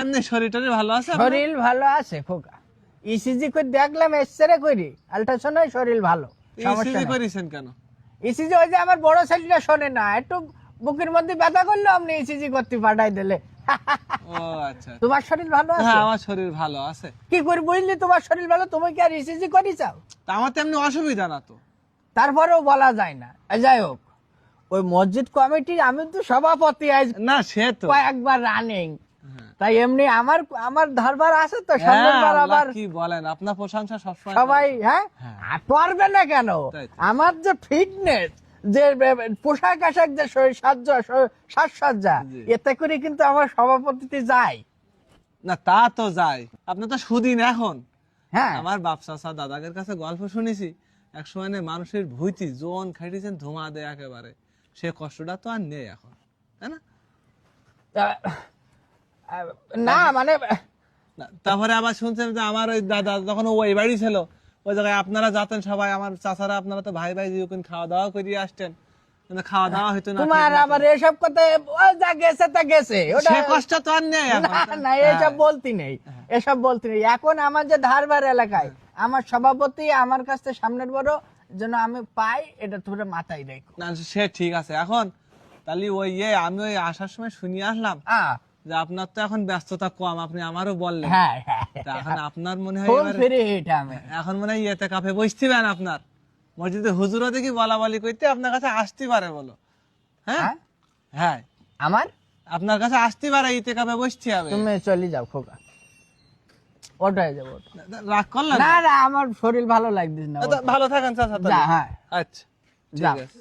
এমনি শরীরটা ভালো আছে আপনার? শরীর ভালো আছে খোকা। ইসিজি করে দেখলাম, এক্সরে করি, আল্ট্রাসাউন্ড, শরীর ভালো, সমস্যা ইসিজি নেই। করেছেন কেন? ইসিজি ওই যে আমার বড় ছেলেটা শোনে না, একটু বুকের মধ্যে ব্যথা করলো আপনি ইসিজি করতে পাঠাই দিলে। ও আচ্ছা। তোমার শরীর ভালো আছে? হ্যাঁ আমার শরীর ভালো আছে। কি করে বুঝলি তোমার শরীর ভালো? তুমি কি আর ইসিজি করি চাও? তা আমার তো এমনি অসুবিধা না তো। তারপরেও বলা যায় না। যাই হোক, ওই মসজিদ কমিটির আমি তো সভাপতি, আজ না সে তো কয়েকবার রানিং, হ্যাঁ। তাই এমনি আমার আমার ধারবার আছে তো, সামনের বার হ্যাঁ, আবার আল্লাহ কি বলেন, আপনার প্রশংসা সবসময় সবাই। করে। হ্যাঁ, হ্যাঁ। আর পারবে না কেন? তাই তো। আমার যে ফিটনেস, যে পোশাক আশাক, যে সাজসজ্জা, জি। এতে করে কিন্তু আমার সভাপতিতে যায়। না তা তো যায়, আপনি তো সুদিন এখন। হ্যাঁ, আমার বাপ চাচা দাদাদের কাছে গল্প শুনেছি, এক সময় মানুষের ভুইতি জোন খাইতেছেন ধোঁয়া দেয় একেবারে, সে কষ্টটা তো আর নেই এখন, তাই না? না মানে না, তারপরে আবার শুনছেন যে আমার ওই দাদা যখন ওই বাড়ি ছিল, ওই জায়গায় আপনারা যাতেন সবাই, আমার চাচারা, আপনারা তো ভাই ভাই যখন খাওয়া দাওয়া করিয়ে আসতেন, কিন্তু খাওয়া দাওয়া হইতো না তোমার ঠিক মতো। আবার এসব কথা, ও যা গেছে তা গেছে, ওটা সে কষ্ট তো আর নেই এখন। না না, এসব হ্যাঁ। বলতে নেই, এসব বলতে নেই। এখন আমার যে ধারবার এলাকায় আমার সভাপতি আমার কাছ থেকে সামনের বড় যেন আমি পাই, এটা তোমরা মাথায় রেখো। না সে ঠিক আছে। এখন তাহলে ওই আমি ওই আসার সময় শুনিয়ে আসলাম যে আপনার তো এখন ব্যস্ততা কম, আপনি আমারও বললেন। হ্যাঁ হ্যাঁ, তা এখন আপনার মনে হয় ফুল এবারে- ফিরে এটা আমি। এখন মনে হয় ইয়েতে কাফে বসতিবেন, আপনার মসজিদে হুজুরও দেখি বলা বলি করতে আপনার কাছে আসতে পারে বলো। হ্যাঁ হ্যাঁ? হ্যাঁ, আমার আপনার কাছে আসতে পারে, ইতে কাফে বসতে হবে। তুমি চলে যাও খোকা, ওটাই যাবো। রাগ করলেন? না না, আমার শরীর ভালো লাগছে না। ভালো থাকেন চাচা যা, তাহলে। হ্যাঁ আচ্ছা যা। ঠিক আছে।